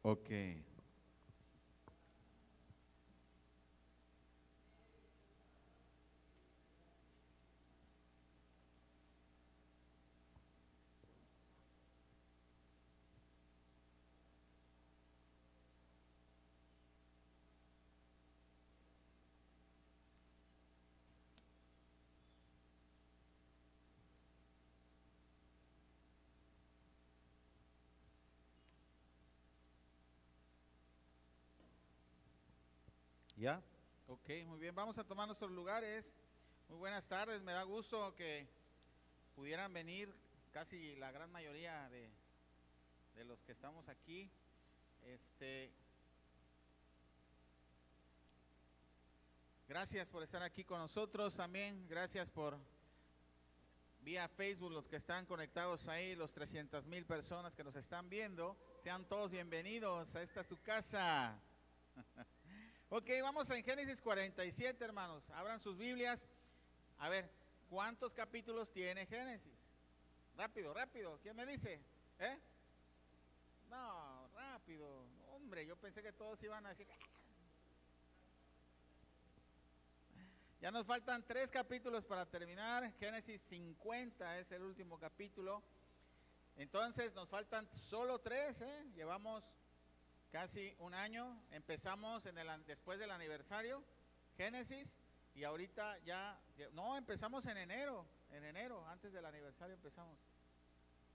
Ok. ¿Ya? Ok, muy bien. Vamos a tomar nuestros lugares. Muy buenas tardes. Me da gusto que pudieran venir casi la gran mayoría de los que estamos aquí. Este, Gracias por estar aquí con nosotros. También gracias por vía Facebook, los que están conectados ahí, los 300,000 personas que nos están viendo. Sean todos bienvenidos a esta su casa. Ok, vamos en Génesis 47, hermanos. Abran sus Biblias. A ver, ¿cuántos capítulos tiene Génesis? Rápido, rápido. ¿Quién me dice? ¿Eh? No, rápido. Hombre, yo pensé que todos iban a decir. Ya nos faltan 3 capítulos para terminar. Génesis 50 es el último capítulo. Entonces nos faltan solo 3, ¿eh? Llevamos casi un año. Empezamos después del aniversario, Génesis, y ahorita no, empezamos en enero, antes del aniversario empezamos.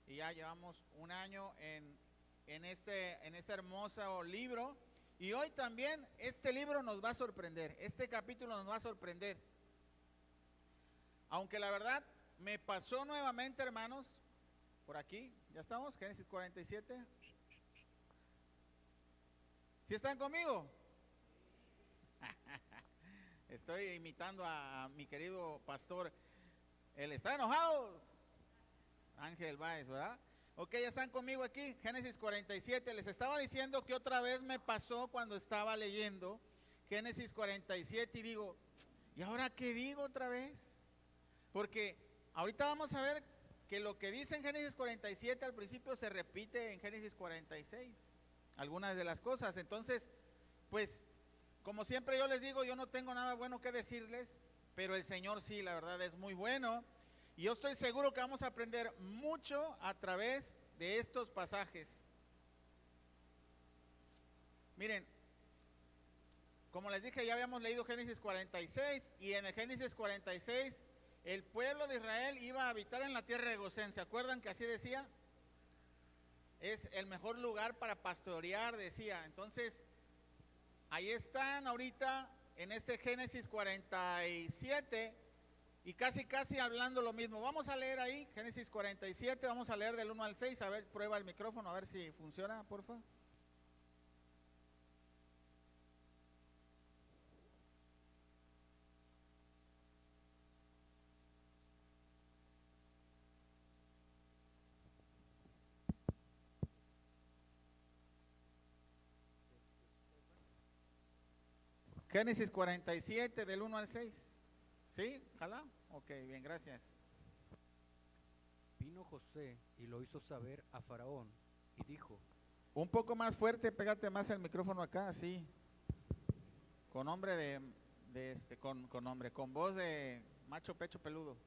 Y ya llevamos un año en este hermoso libro. Y hoy también este libro nos va a sorprender, este capítulo nos va a sorprender. Aunque la verdad me pasó nuevamente, hermanos, por aquí, ya estamos, Génesis 47. ¿Sí están conmigo? Estoy imitando a mi querido pastor, el está enojado, Ángel Báez, ¿verdad? Ok, ya están conmigo aquí, Génesis 47. Les estaba diciendo que otra vez me pasó cuando estaba leyendo Génesis 47 y digo, ¿y ahora qué digo otra vez? Porque ahorita vamos a ver que lo que dice en Génesis 47 al principio se repite en Génesis 46, algunas de las cosas. Entonces, pues, como siempre yo les digo, yo no tengo nada bueno que decirles, pero el Señor sí, la verdad es muy bueno. Y yo estoy seguro que vamos a aprender mucho a través de estos pasajes. Miren, como les dije, ya habíamos leído Génesis 46 y en el Génesis 46 el pueblo de Israel iba a habitar en la tierra de Gosén. ¿Se acuerdan que así decía? Es el mejor lugar para pastorear, decía. Entonces, ahí están ahorita en este Génesis 47 y casi hablando lo mismo. Vamos a leer ahí Génesis 47, vamos a leer del 1 al 6. A ver, prueba el micrófono, a ver si funciona, porfa. Génesis 47 del 1 al 6. ¿Sí? ¿Jala? Ok, bien, gracias. Vino José y lo hizo saber a Faraón y dijo: Un poco más fuerte, pégate más el micrófono acá, así. Con nombre con voz de macho pecho peludo.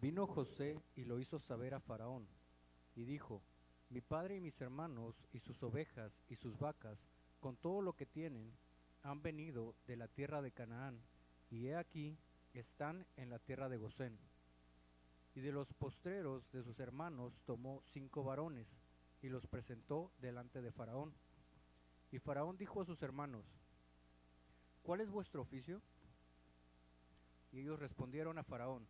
Vino José y lo hizo saber a Faraón y dijo: Mi padre y mis hermanos y sus ovejas y sus vacas, con todo lo que tienen, han venido de la tierra de Canaán, y he aquí están en la tierra de Gosén. Y de los postreros de sus hermanos tomó 5 varones y los presentó delante de Faraón. Y Faraón dijo a sus hermanos: ¿Cuál es vuestro oficio? Y ellos respondieron a Faraón: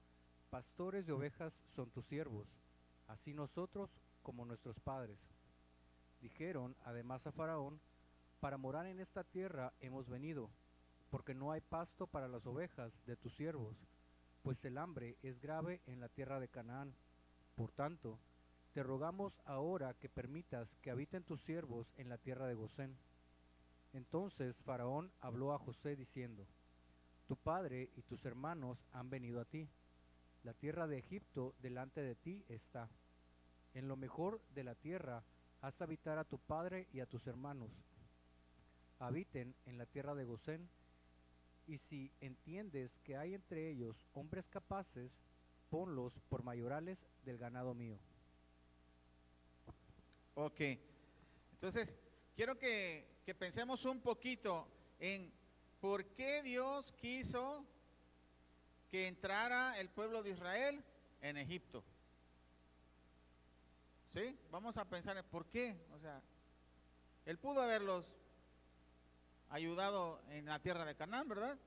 Pastores de ovejas son tus siervos, así nosotros como nuestros padres. Dijeron además a Faraón: Para morar en esta tierra hemos venido, porque no hay pasto para las ovejas de tus siervos, pues el hambre es grave en la tierra de Canaán. Por tanto, te rogamos ahora que permitas que habiten tus siervos en la tierra de Gosén. Entonces Faraón habló a José diciendo: Tu padre y tus hermanos han venido a ti. La tierra de Egipto delante de ti está. En lo mejor de la tierra haz habitar a tu padre y a tus hermanos. Habiten en la tierra de Gosén, y si entiendes que hay entre ellos hombres capaces, ponlos por mayorales del ganado mío. Ok, entonces quiero que pensemos un poquito en por qué Dios quiso que entrara el pueblo de Israel en Egipto. ¿Sí? Vamos a pensar en por qué. O sea, Él pudo haberlos ayudado en la tierra de Canaán, ¿verdad?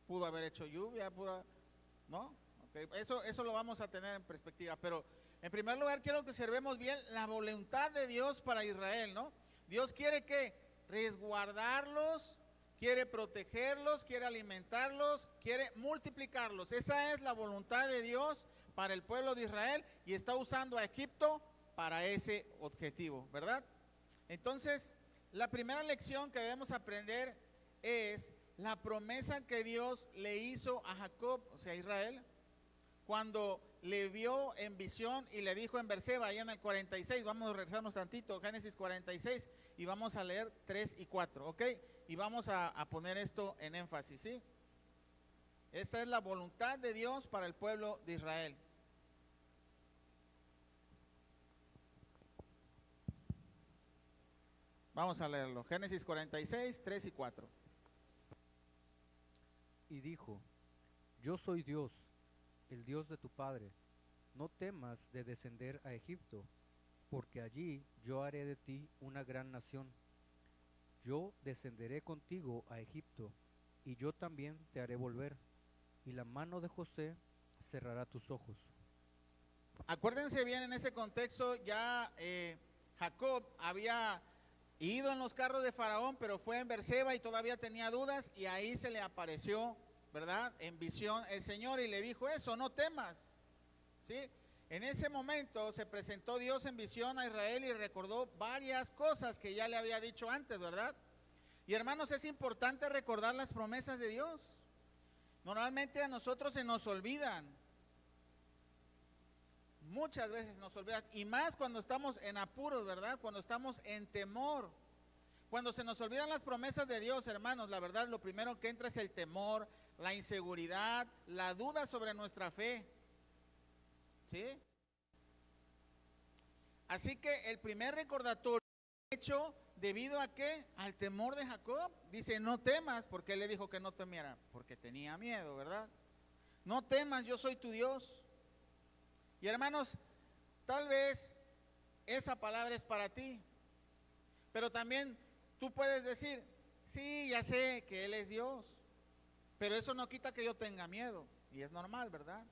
Pudo haber hecho lluvia, ¿no? Okay, eso lo vamos a tener en perspectiva, pero en primer lugar quiero que observemos bien la voluntad de Dios para Israel, ¿no? Dios quiere que resguardarlos, quiere protegerlos, quiere alimentarlos, quiere multiplicarlos. Esa es la voluntad de Dios para el pueblo de Israel y está usando a Egipto para ese objetivo, ¿verdad? Entonces, la primera lección que debemos aprender es la promesa que Dios le hizo a Jacob, o sea, a Israel, cuando le vio en visión y le dijo en Berseba, allá en el 46, vamos a regresarnos tantito, Génesis 46, y vamos a leer 3 y 4, ¿ok? Y vamos a poner esto en énfasis, ¿sí? Esta es la voluntad de Dios para el pueblo de Israel. Vamos a leerlo, Génesis 46, 3 y 4. Y dijo, yo soy Dios, el Dios de tu padre. No temas de descender a Egipto, porque allí yo haré de ti una gran nación. Yo descenderé contigo a Egipto, y yo también te haré volver, y la mano de José cerrará tus ojos. Acuérdense bien, en ese contexto ya Jacob había ido en los carros de Faraón, pero fue en Berseba y todavía tenía dudas, y ahí se le apareció, ¿verdad?, en visión el Señor y le dijo eso, no temas, ¿sí? En ese momento se presentó Dios en visión a Israel y recordó varias cosas que ya le había dicho antes, ¿verdad? Y hermanos, es importante recordar las promesas de Dios. Normalmente a nosotros se nos olvidan. Muchas veces nos olvidan, y más cuando estamos en apuros, ¿verdad? Cuando estamos en temor. Cuando se nos olvidan las promesas de Dios, hermanos, la verdad, lo primero que entra es el temor, la inseguridad, la duda sobre nuestra fe. ¿Sí? Así que el primer recordatorio hecho debido a qué? Al temor de Jacob. Dice, no temas, porque él le dijo que no temiera, porque tenía miedo, ¿verdad? No temas, yo soy tu Dios. Y hermanos, tal vez esa palabra es para ti, pero también tú puedes decir, sí, ya sé que Él es Dios, pero eso no quita que yo tenga miedo, y es normal, ¿verdad?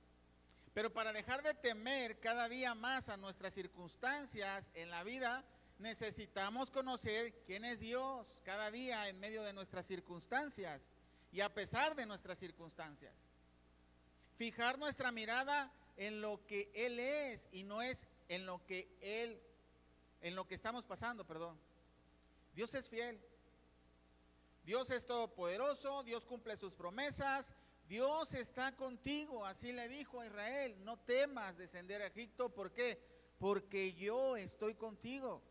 Pero para dejar de temer cada día más a nuestras circunstancias en la vida, necesitamos conocer quién es Dios cada día en medio de nuestras circunstancias y a pesar de nuestras circunstancias. Fijar nuestra mirada en lo que Él es y no es en lo que estamos pasando, perdón. Dios es fiel. Dios es todopoderoso, Dios cumple sus promesas, Dios está contigo, así le dijo a Israel, no temas descender a Egipto, ¿por qué? Porque yo estoy contigo.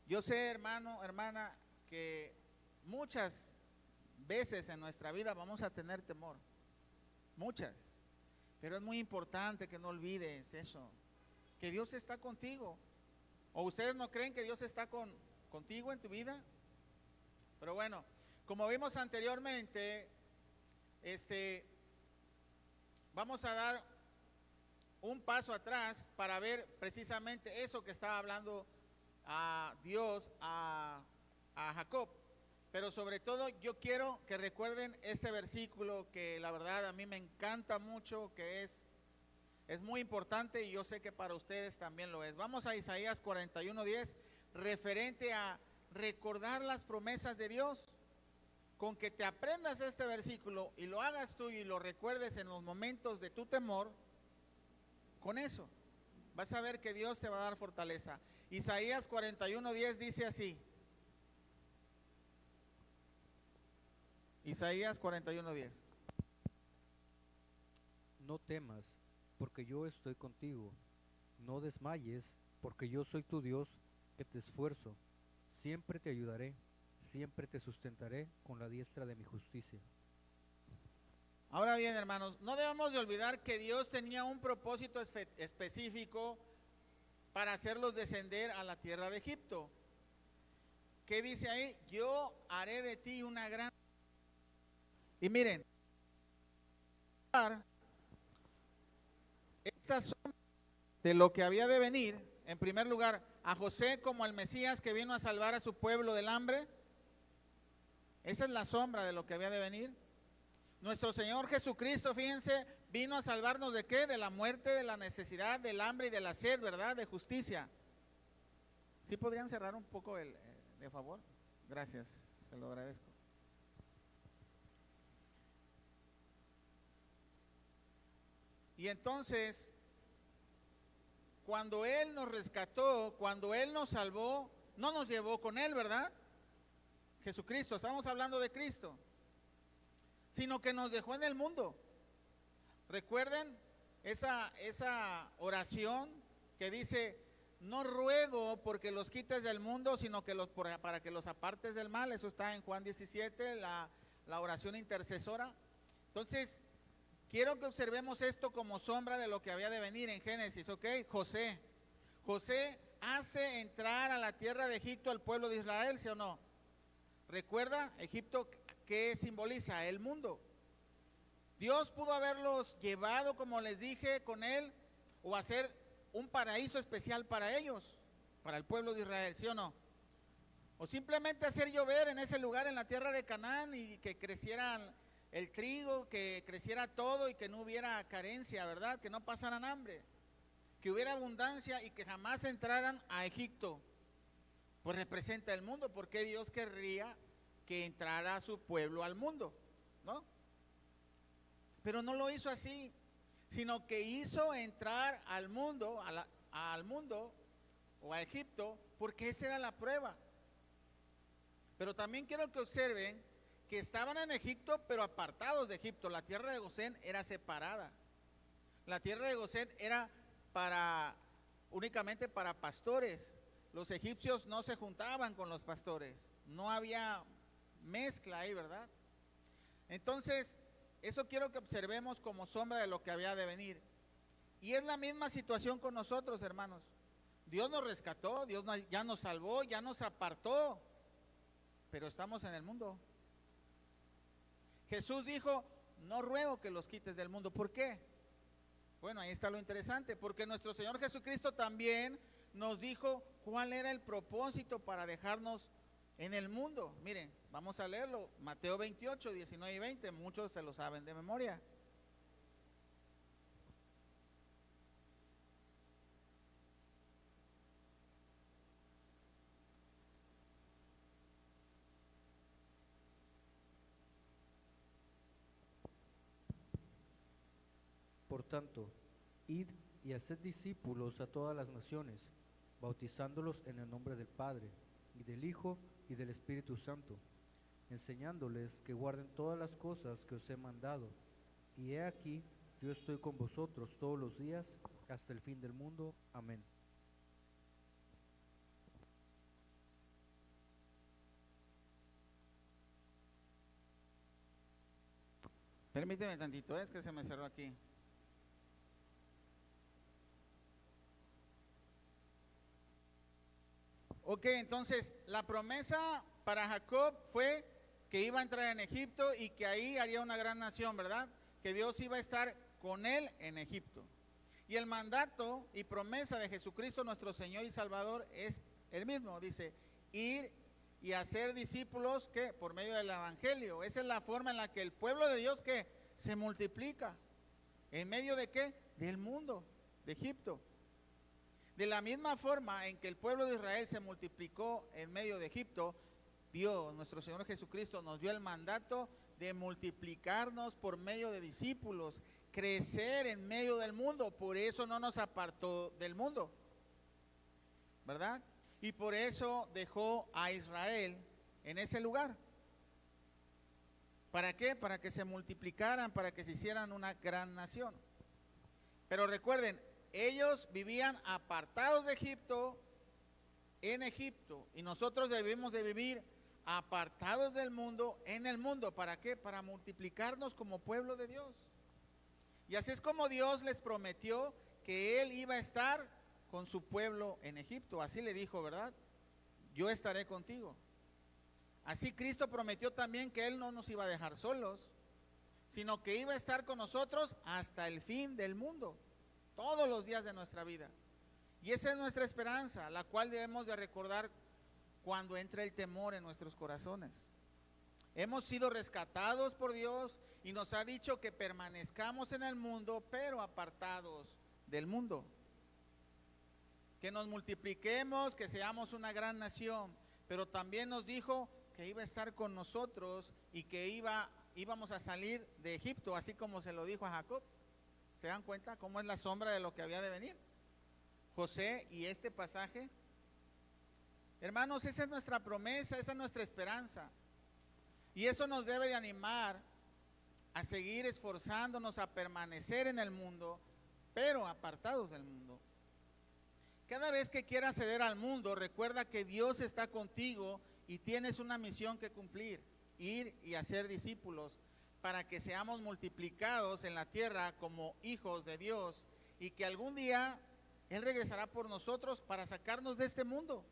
Yo sé, hermano, hermana, que muchas veces en nuestra vida vamos a tener temor. Muchas, pero es muy importante que no olvides eso, que Dios está contigo. ¿O ustedes no creen que Dios está contigo en tu vida? Pero bueno, como vimos anteriormente, vamos a dar un paso atrás para ver precisamente eso que estaba hablando a Dios a Jacob. Pero sobre todo yo quiero que recuerden este versículo que la verdad a mí me encanta mucho, que es muy importante y yo sé que para ustedes también lo es. Vamos a Isaías 41:10, referente a recordar las promesas de Dios. Con que te aprendas este versículo y lo hagas tú y lo recuerdes en los momentos de tu temor, con eso vas a ver que Dios te va a dar fortaleza. Isaías 41:10 dice así. Isaías 41:10. No temas, porque yo estoy contigo. No desmayes, porque yo soy tu Dios, que te esfuerzo. Siempre te ayudaré, siempre te sustentaré con la diestra de mi justicia. Ahora bien, hermanos, no debemos de olvidar que Dios tenía un propósito específico para hacerlos descender a la tierra de Egipto. ¿Qué dice ahí? Yo haré de ti una gran... Y miren, esta sombra de lo que había de venir, en primer lugar, a José como el Mesías que vino a salvar a su pueblo del hambre. Esa es la sombra de lo que había de venir. Nuestro Señor Jesucristo, fíjense, vino a salvarnos ¿de qué? De la muerte, de la necesidad, del hambre y de la sed, ¿verdad? De justicia. ¿Sí podrían cerrar un poco de favor? Gracias, se lo agradezco. Y entonces, cuando Él nos rescató, cuando Él nos salvó, no nos llevó con Él, ¿verdad? Jesucristo, estamos hablando de Cristo, sino que nos dejó en el mundo. Recuerden esa oración que dice, no ruego porque los quites del mundo, sino que para que los apartes del mal. Eso está en Juan 17, la oración intercesora. Entonces, quiero que observemos esto como sombra de lo que había de venir en Génesis, ¿ok? José hace entrar a la tierra de Egipto al pueblo de Israel, ¿sí o no? Recuerda, Egipto, ¿qué simboliza? El mundo. Dios pudo haberlos llevado, como les dije, con él, o hacer un paraíso especial para ellos, para el pueblo de Israel, ¿sí o no? O simplemente hacer llover en ese lugar, en la tierra de Canaán, y que creciera el trigo, que creciera todo y que no hubiera carencia, ¿verdad? Que no pasaran hambre, que hubiera abundancia y que jamás entraran a Egipto. Pues representa el mundo. ¿Por qué Dios querría que entrara a su pueblo al mundo? ¿No? Pero no lo hizo así, sino que hizo entrar al mundo, al mundo o a Egipto, porque esa era la prueba. Pero también quiero que observen que estaban en Egipto, pero apartados de Egipto. La tierra de Gosén era separada. La tierra de Gosén era únicamente para pastores. Los egipcios no se juntaban con los pastores. No había mezcla ahí, ¿verdad? Entonces, eso quiero que observemos como sombra de lo que había de venir. Y es la misma situación con nosotros, hermanos. Dios nos rescató, Dios ya nos salvó, ya nos apartó, pero estamos en el mundo. Jesús dijo, no ruego que los quites del mundo. ¿Por qué? Bueno, ahí está lo interesante, porque nuestro Señor Jesucristo también nos dijo cuál era el propósito para dejarnos en el mundo. Miren, vamos a leerlo, Mateo 28, 19 y 20, muchos se lo saben de memoria. Por tanto, id y haced discípulos a todas las naciones, bautizándolos en el nombre del Padre, y del Hijo, y del Espíritu Santo, enseñándoles que guarden todas las cosas que os he mandado. Y he aquí, yo estoy con vosotros todos los días, hasta el fin del mundo. Amén. Permíteme tantito, es que se me cerró aquí. Ok, entonces la promesa para Jacob fue que iba a entrar en Egipto y que ahí haría una gran nación, ¿verdad? Que Dios iba a estar con él en Egipto. Y el mandato y promesa de Jesucristo nuestro Señor y Salvador es el mismo, dice, ir y hacer discípulos que por medio del evangelio. Esa es la forma en la que el pueblo de Dios que se multiplica. ¿En medio de qué? Del mundo, de Egipto. De la misma forma en que el pueblo de Israel se multiplicó en medio de Egipto, Dios, nuestro Señor Jesucristo, nos dio el mandato de multiplicarnos por medio de discípulos, crecer en medio del mundo. Por eso no nos apartó del mundo, ¿verdad? Y por eso dejó a Israel en ese lugar. ¿Para qué? Para que se multiplicaran, para que se hicieran una gran nación. Pero recuerden, ellos vivían apartados de Egipto, en Egipto, y nosotros debemos de vivir apartados del mundo, en el mundo. ¿Para qué? Para multiplicarnos como pueblo de Dios. Y así es como Dios les prometió que Él iba a estar con su pueblo en Egipto. Así le dijo, ¿verdad? Yo estaré contigo. Así Cristo prometió también que Él no nos iba a dejar solos, sino que iba a estar con nosotros hasta el fin del mundo, todos los días de nuestra vida. Y esa es nuestra esperanza, la cual debemos de recordar cuando entra el temor en nuestros corazones. Hemos sido rescatados por Dios y nos ha dicho que permanezcamos en el mundo, pero apartados del mundo. Que nos multipliquemos, que seamos una gran nación, pero también nos dijo que iba a estar con nosotros y que íbamos a salir de Egipto, así como se lo dijo a Jacob. ¿Se dan cuenta cómo es la sombra de lo que había de venir? José y este pasaje. Hermanos, esa es nuestra promesa, esa es nuestra esperanza. Y eso nos debe de animar a seguir esforzándonos a permanecer en el mundo, pero apartados del mundo. Cada vez que quieras ceder al mundo, recuerda que Dios está contigo y tienes una misión que cumplir: ir y hacer discípulos para que seamos multiplicados en la tierra como hijos de Dios, y que algún día Él regresará por nosotros para sacarnos de este mundo.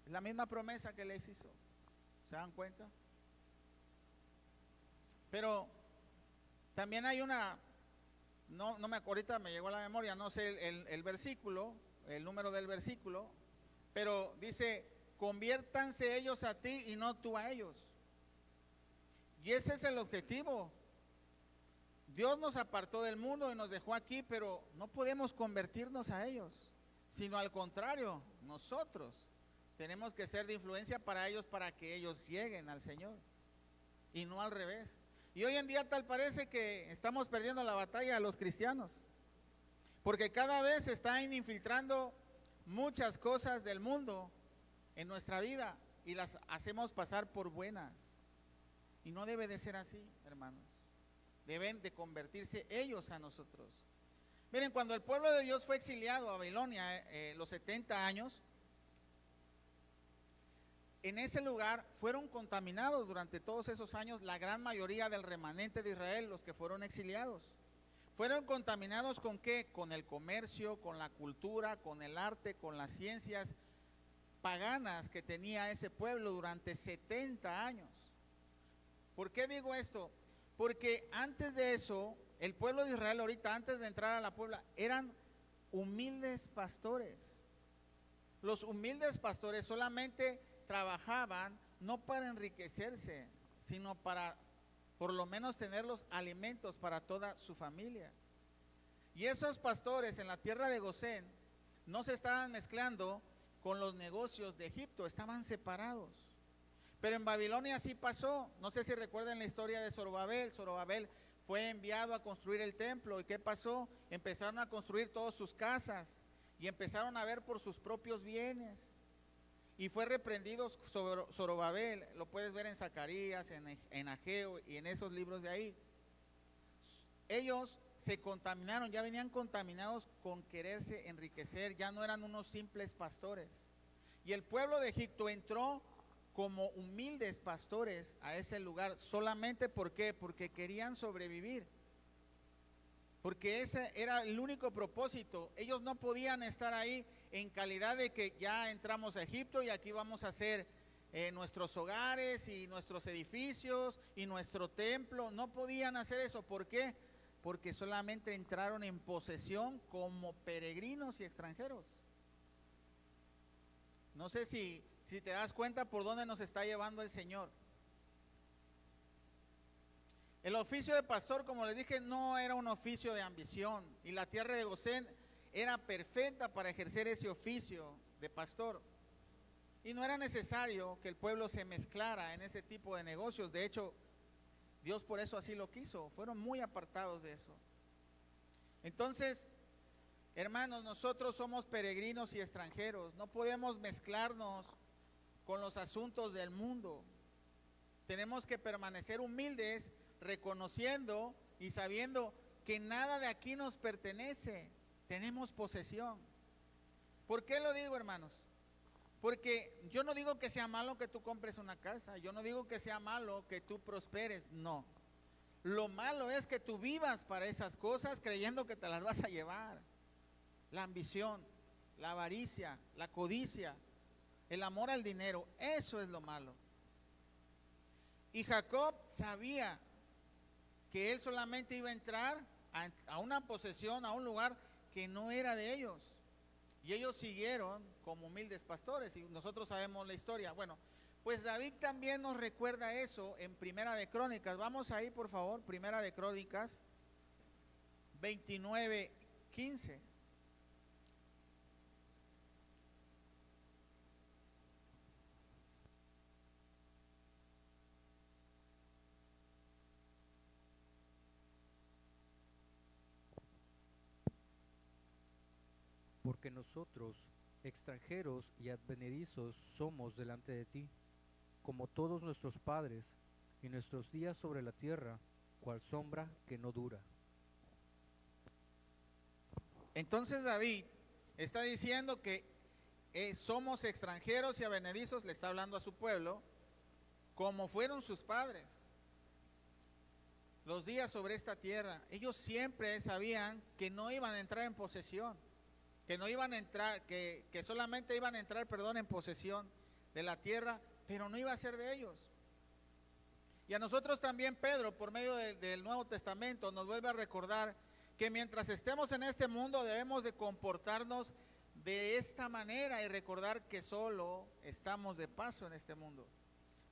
Es la misma promesa que les hizo. ¿Se dan cuenta? Pero también hay una, no me acuerdo, ahorita me llegó a la memoria, no sé el versículo, el número del versículo, pero dice: conviértanse ellos a ti y no tú a ellos. Y ese es el objetivo. Dios nos apartó del mundo y nos dejó aquí, pero no podemos convertirnos a ellos, sino al contrario, nosotros tenemos que ser de influencia para ellos, para que ellos lleguen al Señor, y no al revés. Y hoy en día tal parece que estamos perdiendo la batalla a los cristianos, porque cada vez se están infiltrando muchas cosas del mundo en nuestra vida y las hacemos pasar por buenas. Y no debe de ser así, hermanos. Deben de convertirse ellos a nosotros. Miren, cuando el pueblo de Dios fue exiliado a Babilonia, los 70 años, en ese lugar fueron contaminados durante todos esos años la gran mayoría del remanente de Israel, los que fueron exiliados. Fueron contaminados ¿con qué? Con el comercio, con la cultura, con el arte, con las ciencias paganas que tenía ese pueblo durante 70 años. ¿Por qué digo esto? Porque antes de eso, el pueblo de Israel ahorita, antes de entrar a la Puebla, eran humildes pastores. Los humildes pastores solamente trabajaban no para enriquecerse, sino para por lo menos tener los alimentos para toda su familia. Y esos pastores en la tierra de Gosén no se estaban mezclando con los negocios de Egipto, estaban separados. Pero en Babilonia sí pasó. No sé si recuerdan la historia de Zorobabel. Zorobabel fue enviado a construir el templo. ¿Y qué pasó? Empezaron a construir todas sus casas y empezaron a ver por sus propios bienes. Y fue reprendido Zorobabel. Lo puedes ver en Zacarías, en Ageo y en esos libros de ahí. Ellos se contaminaron, ya venían contaminados con quererse enriquecer, ya no eran unos simples pastores. Y el pueblo de Egipto entró como humildes pastores a ese lugar solamente ¿por qué? Porque querían sobrevivir. Porque ese era el único propósito. Ellos no podían estar ahí en calidad de que ya entramos a Egipto y aquí vamos a hacer nuestros hogares y nuestros edificios y nuestro templo. No podían hacer eso. ¿Por qué? Porque solamente entraron en posesión como peregrinos y extranjeros. No sé si te das cuenta por dónde nos está llevando el Señor. El oficio de pastor, como les dije, no era un oficio de ambición, y la tierra de Gosén era perfecta para ejercer ese oficio de pastor. Y no era necesario que el pueblo se mezclara en ese tipo de negocios. De hecho, Dios por eso así lo quiso. Fueron muy apartados de eso. Entonces, hermanos, nosotros somos peregrinos y extranjeros. No podemos mezclarnos con los asuntos del mundo. Tenemos que permanecer humildes, reconociendo y sabiendo que nada de aquí nos pertenece. tenemos posesión. ¿Por qué lo digo, hermanos? Porque yo no digo que sea malo que tú compres una casa, yo no digo que sea malo que tú prosperes, no. Lo malo es que tú vivas para esas cosas creyendo que te las vas a llevar. La ambición, la avaricia, la codicia, el amor al dinero, eso es lo malo. Y Jacob sabía que él solamente iba a entrar a una posesión, a un lugar que no era de ellos. Y ellos siguieron como humildes pastores, y nosotros sabemos la historia. Bueno, pues David también nos recuerda eso en Primera de Crónicas. Vamos ahí, por favor, Primera de Crónicas 29:15. Porque nosotros, extranjeros y advenedizos, somos delante de ti, como todos nuestros padres, y nuestros días sobre la tierra, cual sombra que no dura. Entonces David está diciendo que somos extranjeros y advenedizos, le está hablando a su pueblo, como fueron sus padres. Los días sobre esta tierra, ellos siempre sabían que no iban a entrar en posesión, que no iban a entrar, que solamente iban a entrar, en posesión de la tierra, pero no iba a ser de ellos. Y a nosotros también Pedro, por medio del Nuevo Testamento, nos vuelve a recordar que mientras estemos en este mundo debemos de comportarnos de esta manera y recordar que solo estamos de paso en este mundo.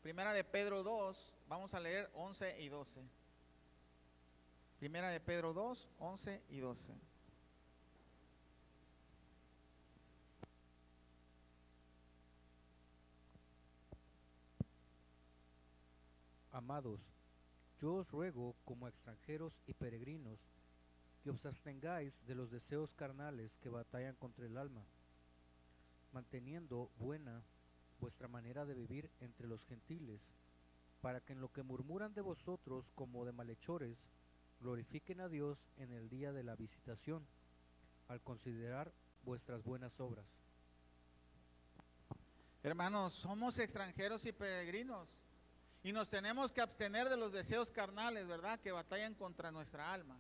Primera de Pedro 2, vamos a leer 11 y 12. Primera de Pedro 2, 11 y 12. Amados, yo os ruego como extranjeros y peregrinos, que os abstengáis de los deseos carnales que batallan contra el alma, manteniendo buena vuestra manera de vivir entre los gentiles, para que en lo que murmuran de vosotros como de malhechores, glorifiquen a Dios en el día de la visitación, al considerar vuestras buenas obras. Hermanos, somos extranjeros y peregrinos y nos tenemos que abstener de los deseos carnales, ¿verdad?, que batallan contra nuestra alma.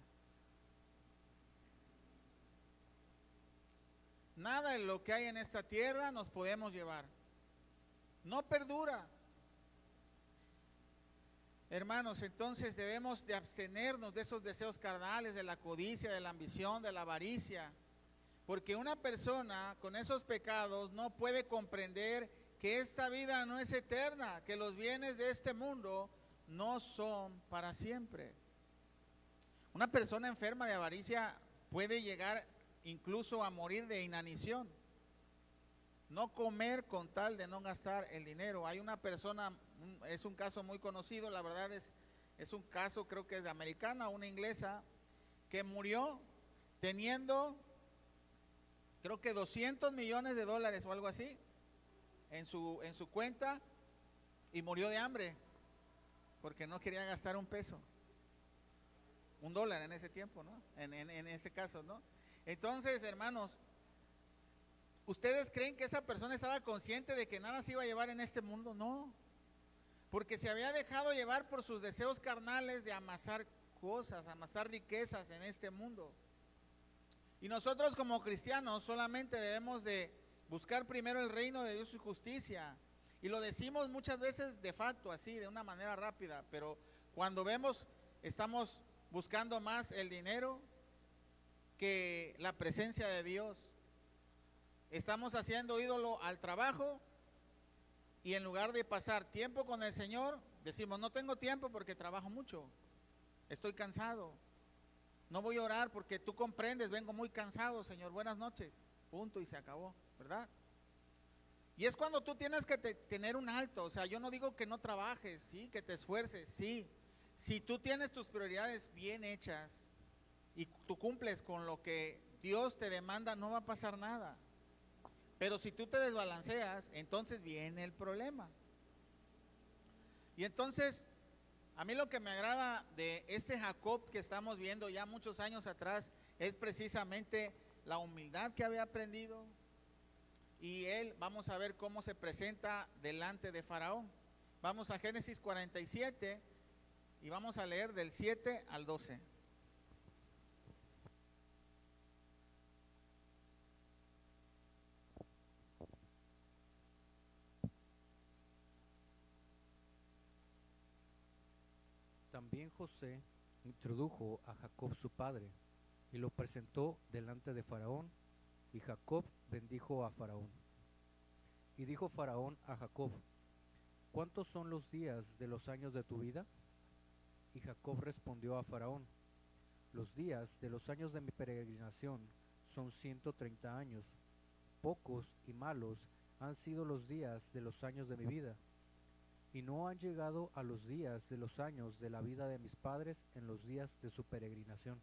Nada de lo que hay en esta tierra nos podemos llevar. No perdura. Hermanos, entonces debemos de abstenernos de esos deseos carnales, de la codicia, de la ambición, de la avaricia. Porque una persona con esos pecados no puede comprender que esta vida no es eterna, que los bienes de este mundo no son para siempre. Una persona enferma de avaricia puede llegar incluso a morir de inanición. No comer con tal de no gastar el dinero. Hay una persona, es un caso muy conocido, la verdad es un caso, creo que es de americana, una inglesa, que murió teniendo, creo que $200 millones o algo así, en su cuenta, y murió de hambre, porque no quería gastar un peso, $1 en ese tiempo, ¿no? En ese caso, ¿no? Entonces, hermanos, ¿ustedes creen que esa persona estaba consciente de que nada se iba a llevar en este mundo? No, porque se había dejado llevar por sus deseos carnales de amasar cosas, amasar riquezas en este mundo. Y nosotros como cristianos solamente debemos de buscar primero el reino de Dios y su justicia. Y lo decimos muchas veces de facto, así, de una manera rápida, pero cuando vemos, estamos buscando más el dinero que la presencia de Dios. Estamos haciendo ídolo al trabajo y en lugar de pasar tiempo con el Señor, decimos, no tengo tiempo porque trabajo mucho, estoy cansado, no voy a orar porque tú comprendes, vengo muy cansado, Señor, buenas noches, punto, y se acabó, ¿verdad? Y es cuando tú tienes que tener un alto. O sea, yo no digo que no trabajes, sí, que te esfuerces, sí. Si tú tienes tus prioridades bien hechas y tú cumples con lo que Dios te demanda, no va a pasar nada. Pero si tú te desbalanceas, entonces viene el problema. Y entonces, a mí lo que me agrada de este Jacob que estamos viendo ya muchos años atrás es precisamente la humildad que había aprendido. Y él, vamos a ver cómo se presenta delante de Faraón. Vamos a Génesis 47 y vamos a leer del 7 al 12. También José introdujo a Jacob su padre y lo presentó delante de Faraón, y Jacob bendijo a Faraón. Y dijo Faraón a Jacob: ¿Cuántos son los días de los años de tu vida? Y Jacob respondió a Faraón: Los días de los años de mi peregrinación son 130 años. Pocos y malos han sido los días de los años de mi vida, y no han llegado a los días de los años de la vida de mis padres en los días de su peregrinación.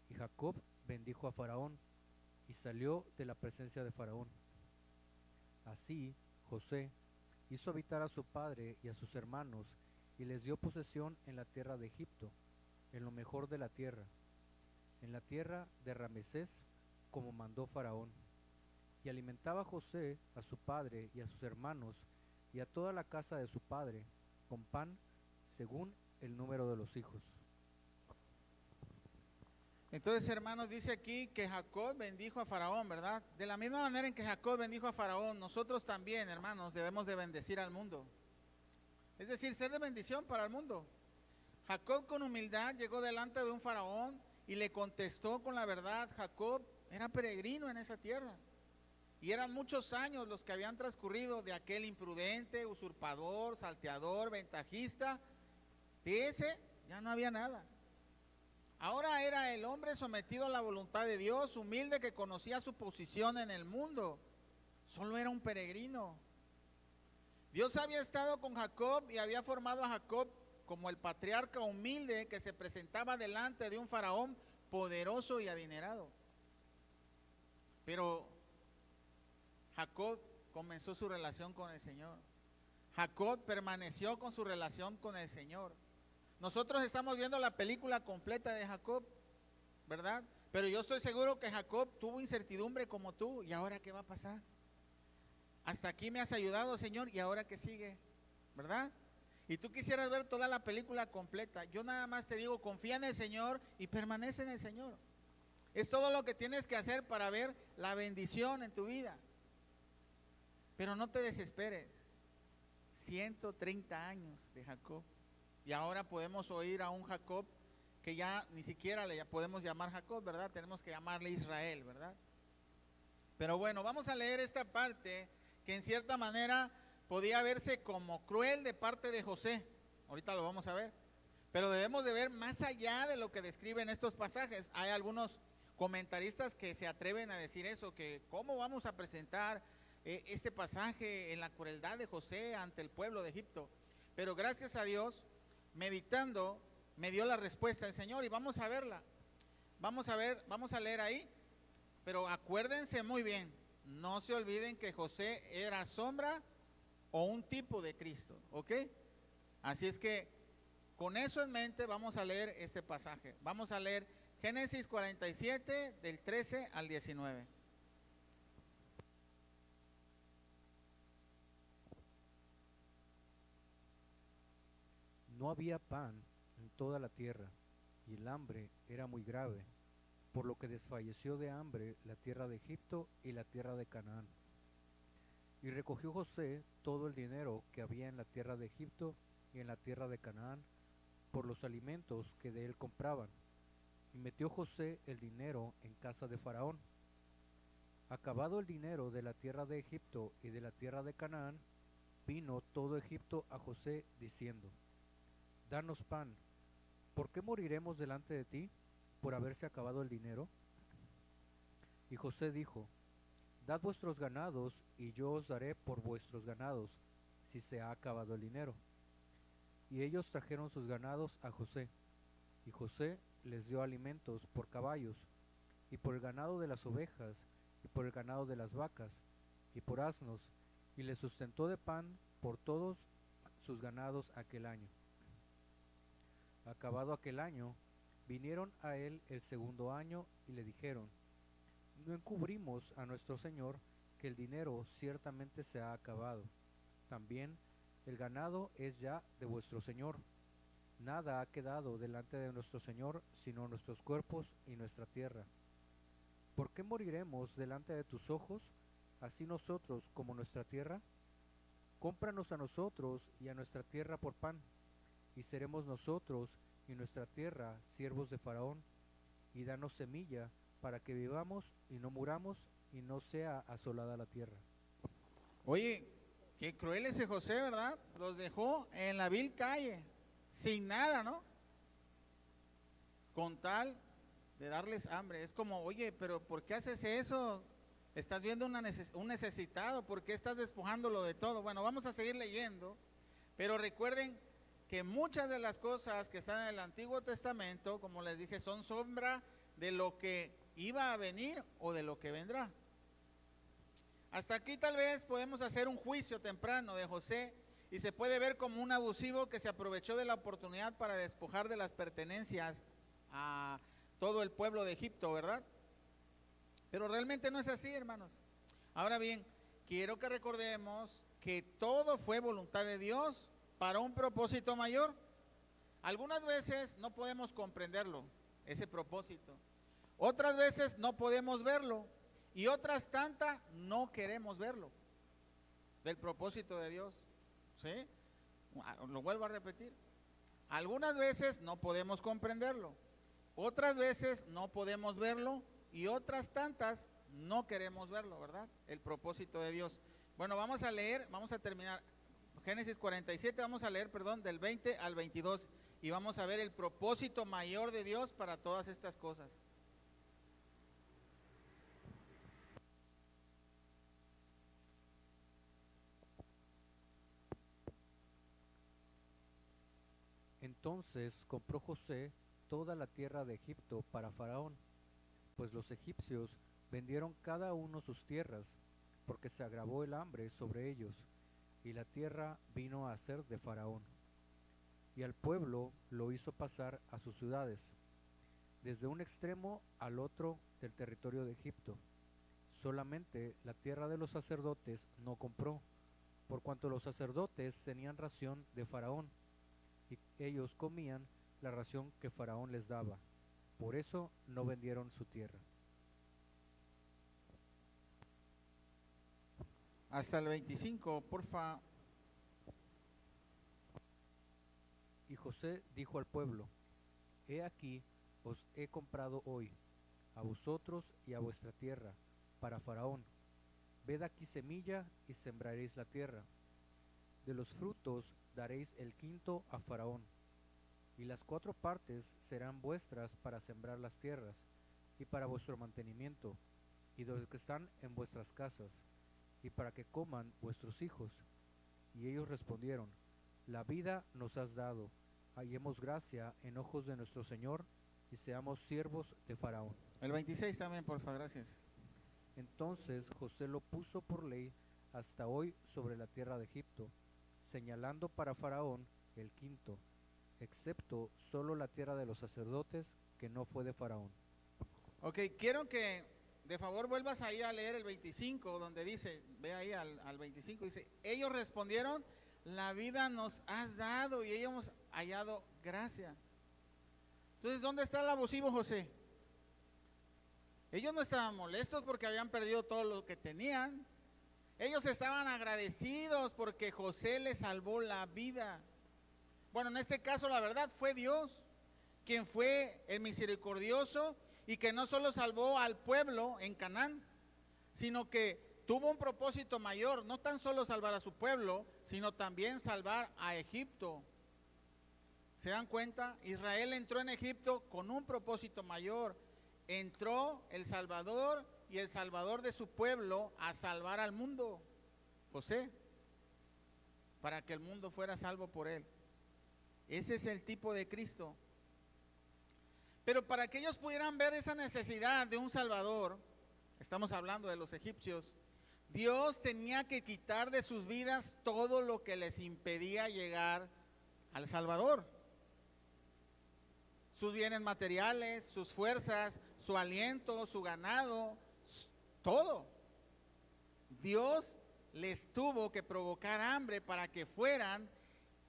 Y Jacob bendijo a Faraón, y salió de la presencia de Faraón. Así José hizo habitar a su padre y a sus hermanos, y les dio posesión en la tierra de Egipto, en lo mejor de la tierra, en la tierra de Ramesés, como mandó Faraón. Y alimentaba José a su padre y a sus hermanos, y a toda la casa de su padre, con pan según el número de los hijos. Entonces, hermanos, dice aquí que Jacob bendijo a Faraón, ¿verdad? De la misma manera en que Jacob bendijo a Faraón, nosotros también, hermanos, debemos de bendecir al mundo. Es decir, ser de bendición para el mundo. Jacob con humildad llegó delante de un faraón y le contestó con la verdad. Jacob era peregrino en esa tierra. Y eran muchos años los que habían transcurrido de aquel imprudente, usurpador, salteador, ventajista. De ese ya no había nada. Ahora era el hombre sometido a la voluntad de Dios, humilde, que conocía su posición en el mundo. Solo era un peregrino. Dios había estado con Jacob y había formado a Jacob como el patriarca humilde que se presentaba delante de un faraón poderoso y adinerado. Pero Jacob comenzó su relación con el Señor. Jacob permaneció con su relación con el Señor. Nosotros estamos viendo la película completa de Jacob, ¿verdad? Pero yo estoy seguro que Jacob tuvo incertidumbre como tú. ¿Y ahora qué va a pasar? Hasta aquí me has ayudado, Señor, ¿y ahora qué sigue? ¿Verdad? Y tú quisieras ver toda la película completa. Yo nada más te digo, confía en el Señor y permanece en el Señor. Es todo lo que tienes que hacer para ver la bendición en tu vida. Pero no te desesperes. 130 años de Jacob. Y ahora podemos oír a un Jacob que ya ni siquiera le podemos llamar Jacob, ¿verdad? Tenemos que llamarle Israel, ¿verdad? Pero bueno, vamos a leer esta parte que en cierta manera podía verse como cruel de parte de José. Ahorita lo vamos a ver. Pero debemos de ver más allá de lo que describen estos pasajes. Hay algunos comentaristas que se atreven a decir eso, que cómo vamos a presentar este pasaje en la crueldad de José ante el pueblo de Egipto. Pero gracias a Dios, meditando, me dio la respuesta el Señor y vamos a verla. Vamos a ver, vamos a leer ahí. Pero acuérdense muy bien, no se olviden que José era sombra o un tipo de Cristo, ¿ok? Así es que con eso en mente vamos a leer este pasaje. Vamos a leer Génesis 47 del 13 al 19. No había pan en toda la tierra, y el hambre era muy grave, por lo que desfalleció de hambre la tierra de Egipto y la tierra de Canaán. Y recogió José todo el dinero que había en la tierra de Egipto y en la tierra de Canaán, por los alimentos que de él compraban, y metió José el dinero en casa de Faraón. Acabado el dinero de la tierra de Egipto y de la tierra de Canaán, vino todo Egipto a José diciendo: Danos pan, ¿por qué moriremos delante de ti por haberse acabado el dinero? Y José dijo: Dad vuestros ganados, y yo os daré por vuestros ganados, si se ha acabado el dinero. Y ellos trajeron sus ganados a José, y José les dio alimentos por caballos, y por el ganado de las ovejas, y por el ganado de las vacas, y por asnos, y les sustentó de pan por todos sus ganados aquel año. Acabado aquel año, vinieron a él el segundo año y le dijeron: No encubrimos a nuestro Señor que el dinero ciertamente se ha acabado. También el ganado es ya de vuestro Señor. Nada ha quedado delante de nuestro Señor sino nuestros cuerpos y nuestra tierra. ¿Por qué moriremos delante de tus ojos, así nosotros como nuestra tierra? Cómpranos a nosotros y a nuestra tierra por pan, y seremos nosotros y nuestra tierra siervos de Faraón, y danos semilla para que vivamos y no muramos y no sea asolada la tierra. Oye, qué cruel ese José, ¿verdad? Los dejó en la vil calle, sin nada, ¿no? Con tal de darles hambre. Es como, oye, pero ¿por qué haces eso? Estás viendo un necesitado, ¿por qué estás despojándolo de todo? Bueno, vamos a seguir leyendo, pero recuerden que muchas de las cosas que están en el Antiguo Testamento, como les dije, son sombra de lo que iba a venir o de lo que vendrá. Hasta aquí tal vez podemos hacer un juicio temprano de José y se puede ver como un abusivo que se aprovechó de la oportunidad para despojar de las pertenencias a todo el pueblo de Egipto, ¿verdad? Pero realmente no es así, hermanos. Ahora bien, quiero que recordemos que todo fue voluntad de Dios para un propósito mayor. Algunas veces no podemos comprenderlo, ese propósito. Otras veces no podemos verlo y otras tantas no queremos verlo del propósito de Dios. ¿Sí? Lo vuelvo a repetir. Algunas veces no podemos comprenderlo, otras veces no podemos verlo y otras tantas no queremos verlo, ¿verdad? El propósito de Dios. Bueno, vamos a leer, vamos a terminar Génesis 47, vamos a leer, perdón, del 20 al 22 y vamos a ver el propósito mayor de Dios para todas estas cosas. Entonces compró José toda la tierra de Egipto para Faraón, pues los egipcios vendieron cada uno sus tierras, porque se agravó el hambre sobre ellos, y la tierra vino a ser de Faraón. Y al pueblo lo hizo pasar a sus ciudades, desde un extremo al otro del territorio de Egipto. Solamente la tierra de los sacerdotes no compró, por cuanto los sacerdotes tenían ración de Faraón, y ellos comían la ración que Faraón les daba. Por eso no vendieron su tierra. Hasta el 25, porfa. Y José dijo al pueblo: He aquí, os he comprado hoy, a vosotros y a vuestra tierra, para Faraón. Ved aquí semilla y sembraréis la tierra. De los frutos daréis el quinto a Faraón, y las 4 partes serán vuestras para sembrar las tierras, y para vuestro mantenimiento, y de los que están en vuestras casas, y para que coman vuestros hijos. Y ellos respondieron: La vida nos has dado, hallemos gracia en ojos de nuestro Señor, y seamos siervos de Faraón. El 26 también, porfa, gracias. Entonces José lo puso por ley hasta hoy sobre la tierra de Egipto, señalando para Faraón el quinto, excepto solo la tierra de los sacerdotes, que no fue de Faraón. Ok, quiero que de favor vuelvas ahí a leer el 25, donde dice, ve ahí al 25, dice, ellos respondieron, la vida nos has dado y ellos hemos hallado gracia. Entonces, ¿dónde está el abusivo José? Ellos no estaban molestos porque habían perdido todo lo que tenían. Ellos estaban agradecidos porque José les salvó la vida. Bueno, en este caso la verdad fue Dios quien fue el misericordioso y que no solo salvó al pueblo en Canaán, sino que tuvo un propósito mayor, no tan solo salvar a su pueblo, sino también salvar a Egipto. ¿Se dan cuenta? Israel entró en Egipto con un propósito mayor. Entró el Salvador y el Salvador de su pueblo a salvar al mundo, José, para que el mundo fuera salvo por él. Ese es el tipo de Cristo. Pero para que ellos pudieran ver esa necesidad de un Salvador, estamos hablando de los egipcios, Dios tenía que quitar de sus vidas todo lo que les impedía llegar al Salvador. Sus bienes materiales, sus fuerzas, su aliento, su ganado, todo. Dios les tuvo que provocar hambre para que fueran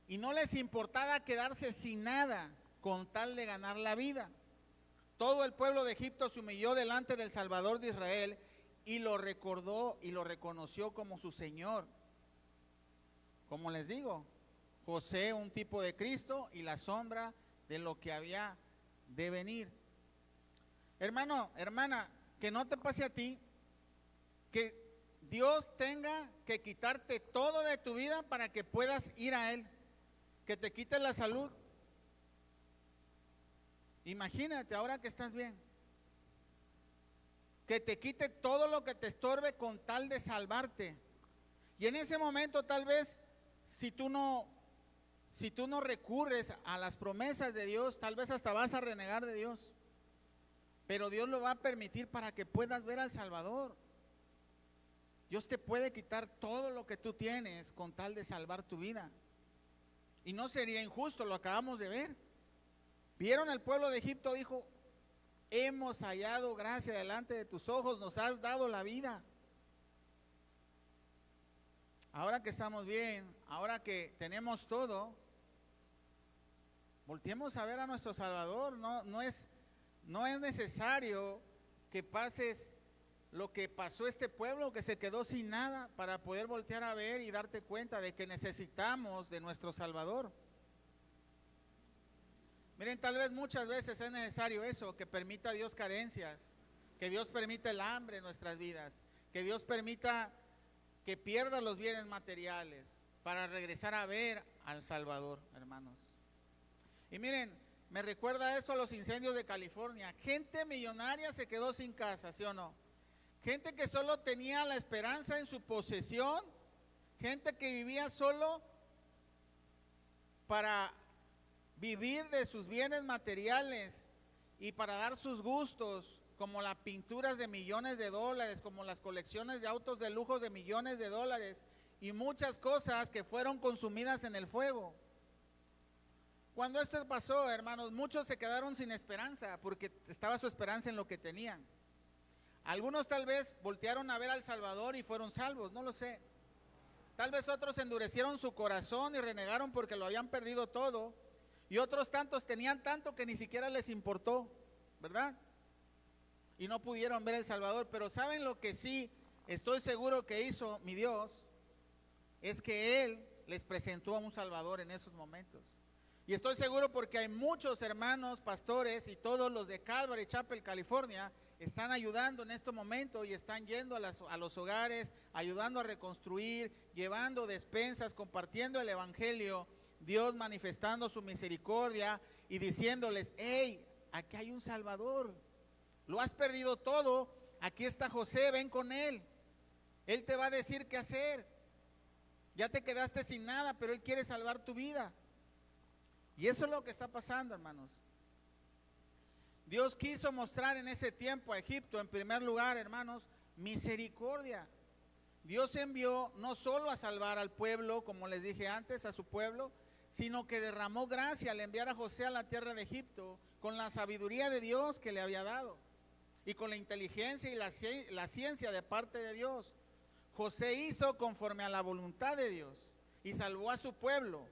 y no les importaba quedarse sin nada con tal de ganar la vida. Todo el pueblo de Egipto se humilló delante del Salvador de Israel y lo recordó y lo reconoció como su Señor. Como les digo, José, un tipo de Cristo y la sombra de lo que había de venir. Hermano, hermana, que no te pase a ti, que Dios tenga que quitarte todo de tu vida para que puedas ir a Él, que te quite la salud. Imagínate ahora que estás bien, que te quite todo lo que te estorbe con tal de salvarte. Y en ese momento tal vez, si tú no recurres a las promesas de Dios, tal vez hasta vas a renegar de Dios. Pero Dios lo va a permitir para que puedas ver al Salvador. Dios te puede quitar todo lo que tú tienes con tal de salvar tu vida. Y no sería injusto, lo acabamos de ver. Vieron al pueblo de Egipto, dijo, hemos hallado gracia delante de tus ojos, nos has dado la vida. Ahora que estamos bien, ahora que tenemos todo, volteemos a ver a nuestro Salvador. No es necesario que pases lo que pasó este pueblo, que se quedó sin nada, para poder voltear a ver y darte cuenta de que necesitamos de nuestro Salvador. Miren, tal vez muchas veces es necesario eso, que permita Dios carencias, que Dios permita el hambre en nuestras vidas, que Dios permita que pierdas los bienes materiales para regresar a ver al Salvador, hermanos. Y miren, me recuerda eso a los incendios de California. Gente millonaria se quedó sin casa, ¿sí o no? Gente que solo tenía la esperanza en su posesión, gente que vivía solo para vivir de sus bienes materiales y para dar sus gustos, como las pinturas de millones de dólares, como las colecciones de autos de lujo de millones de dólares y muchas cosas que fueron consumidas en el fuego. Cuando esto pasó, hermanos, muchos se quedaron sin esperanza porque estaba su esperanza en lo que tenían. Algunos tal vez voltearon a ver al Salvador y fueron salvos, no lo sé. Tal vez otros endurecieron su corazón y renegaron porque lo habían perdido todo. Y otros tantos tenían tanto que ni siquiera les importó, ¿verdad? Y no pudieron ver al Salvador. Pero ¿saben lo que sí estoy seguro que hizo mi Dios? Es que Él les presentó a un Salvador en esos momentos. Y estoy seguro porque hay muchos hermanos, pastores y todos los de Calvary Chapel, California, están ayudando en este momento y están yendo a los hogares, ayudando a reconstruir, llevando despensas, compartiendo el Evangelio, Dios manifestando su misericordia y diciéndoles, hey, aquí hay un Salvador, lo has perdido todo, aquí está José, ven con Él te va a decir qué hacer, ya te quedaste sin nada, pero Él quiere salvar tu vida. Y eso es lo que está pasando, hermanos. Dios quiso mostrar en ese tiempo a Egipto, en primer lugar, hermanos, misericordia. Dios envió no solo a salvar al pueblo, como les dije antes, a su pueblo, sino que derramó gracia al enviar a José a la tierra de Egipto con la sabiduría de Dios que le había dado y con la inteligencia y la ciencia de parte de Dios. José hizo conforme a la voluntad de Dios y salvó a su pueblo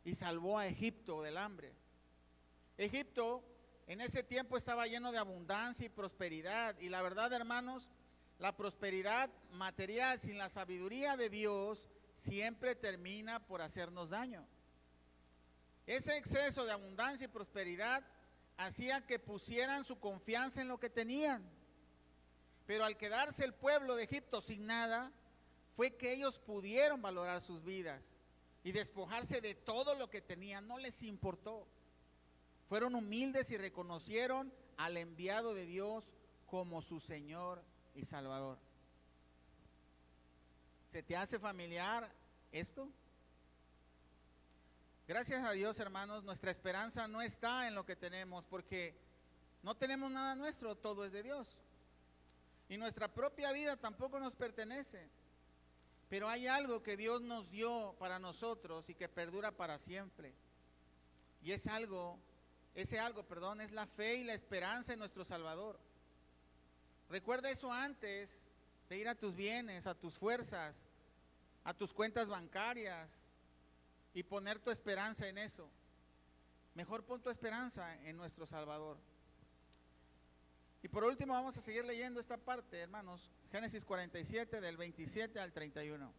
y salvó a Egipto del hambre. Egipto en ese tiempo estaba lleno de abundancia y prosperidad, y la verdad, hermanos, la prosperidad material sin la sabiduría de Dios siempre termina por hacernos daño. Ese exceso de abundancia y prosperidad hacía que pusieran su confianza en lo que tenían. Pero al quedarse el pueblo de Egipto sin nada, fue que ellos pudieron valorar sus vidas y despojarse de todo lo que tenían, no les importó. Fueron humildes y reconocieron al enviado de Dios como su Señor y Salvador. ¿Se te hace familiar esto? Gracias a Dios, hermanos, nuestra esperanza no está en lo que tenemos, porque no tenemos nada nuestro, todo es de Dios. Y nuestra propia vida tampoco nos pertenece. Pero hay algo que Dios nos dio para nosotros y que perdura para siempre. Y ese algo, es la fe y la esperanza en nuestro Salvador. Recuerda eso antes de ir a tus bienes, a tus fuerzas, a tus cuentas bancarias y poner tu esperanza en eso. Mejor pon tu esperanza en nuestro Salvador. Y por último vamos a seguir leyendo esta parte, hermanos. Génesis 47 del 27 al 31.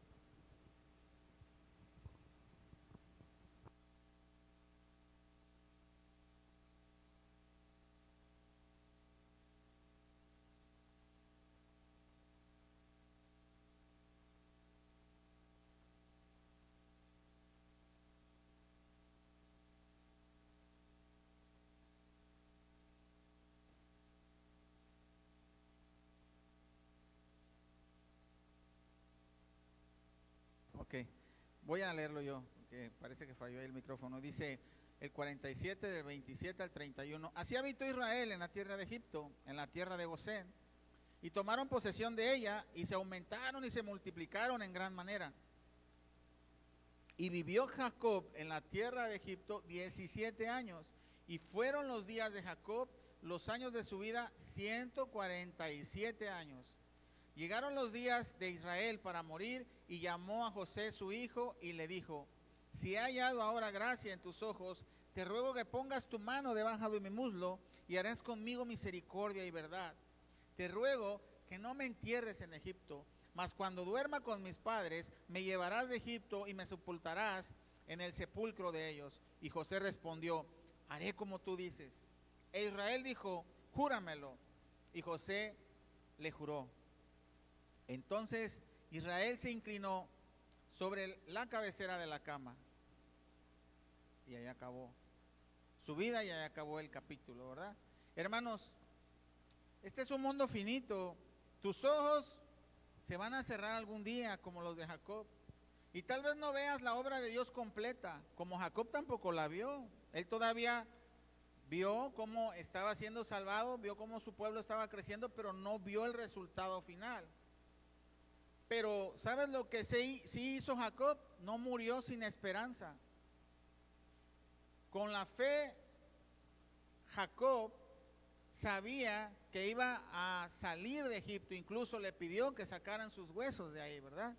Ok, voy a leerlo yo, porque parece que falló ahí el micrófono. Dice el 47 del 27 al 31. Así habitó Israel en la tierra de Egipto, en la tierra de Gosén, y tomaron posesión de ella, y se aumentaron y se multiplicaron en gran manera. Y vivió Jacob en la tierra de Egipto 17 años, y fueron los días de Jacob, los años de su vida, 147 años. Llegaron los días de Israel para morir, y llamó a José su hijo y le dijo: si he hallado ahora gracia en tus ojos, te ruego que pongas tu mano debajo de mi muslo y harás conmigo misericordia y verdad. Te ruego que no me entierres en Egipto, mas cuando duerma con mis padres, me llevarás de Egipto y me sepultarás en el sepulcro de ellos. Y José respondió: haré como tú dices. E Israel dijo: júramelo. Y José le juró. Entonces Israel se inclinó sobre la cabecera de la cama. Y ahí acabó su vida y ahí acabó el capítulo, ¿verdad? Hermanos, este es un mundo finito. Tus ojos se van a cerrar algún día como los de Jacob. Y tal vez no veas la obra de Dios completa, como Jacob tampoco la vio. Él todavía vio cómo estaba siendo salvado, vio cómo su pueblo estaba creciendo, pero no vio el resultado final. Pero ¿sabes lo que sí hizo Jacob? No murió sin esperanza. Con la fe, Jacob sabía que iba a salir de Egipto. Incluso le pidió que sacaran sus huesos de ahí, ¿verdad?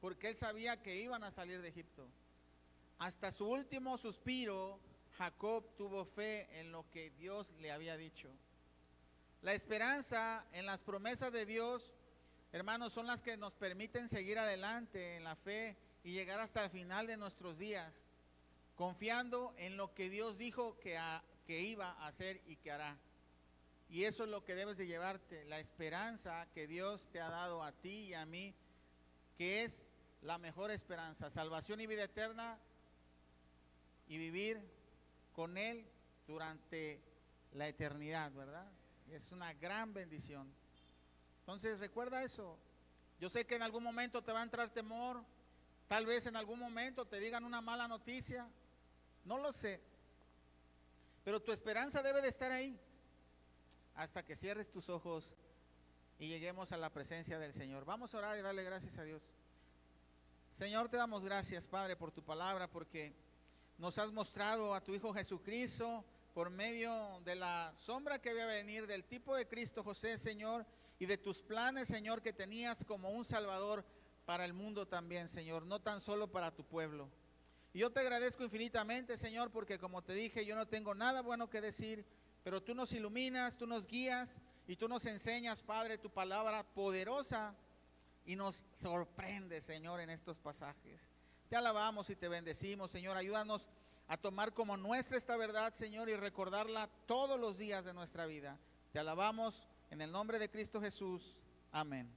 Porque él sabía que iban a salir de Egipto. Hasta su último suspiro, Jacob tuvo fe en lo que Dios le había dicho. La esperanza en las promesas de Dios, hermanos, son las que nos permiten seguir adelante en la fe y llegar hasta el final de nuestros días, confiando en lo que Dios dijo que iba a hacer y que hará. Y eso es lo que debes de llevarte, la esperanza que Dios te ha dado a ti y a mí, que es la mejor esperanza, salvación y vida eterna, y vivir con Él durante la eternidad, ¿verdad? Es una gran bendición. Entonces recuerda eso. Yo sé que en algún momento te va a entrar temor, tal vez en algún momento te digan una mala noticia, no lo sé, pero tu esperanza debe de estar ahí hasta que cierres tus ojos y lleguemos a la presencia del Señor. Vamos a orar y darle gracias a Dios. Señor, te damos gracias, Padre, por tu palabra, porque nos has mostrado a tu Hijo Jesucristo por medio de la sombra que había venir, del tipo de Cristo José, Señor, y de tus planes, Señor, que tenías como un Salvador para el mundo también, Señor, no tan solo para tu pueblo. Y yo te agradezco infinitamente, Señor, porque como te dije, yo no tengo nada bueno que decir, pero tú nos iluminas, tú nos guías y tú nos enseñas, Padre, tu palabra poderosa, y nos sorprende, Señor, en estos pasajes. Te alabamos y te bendecimos, Señor. Ayúdanos a tomar como nuestra esta verdad, Señor, y recordarla todos los días de nuestra vida. Te alabamos en el nombre de Cristo Jesús. Amén.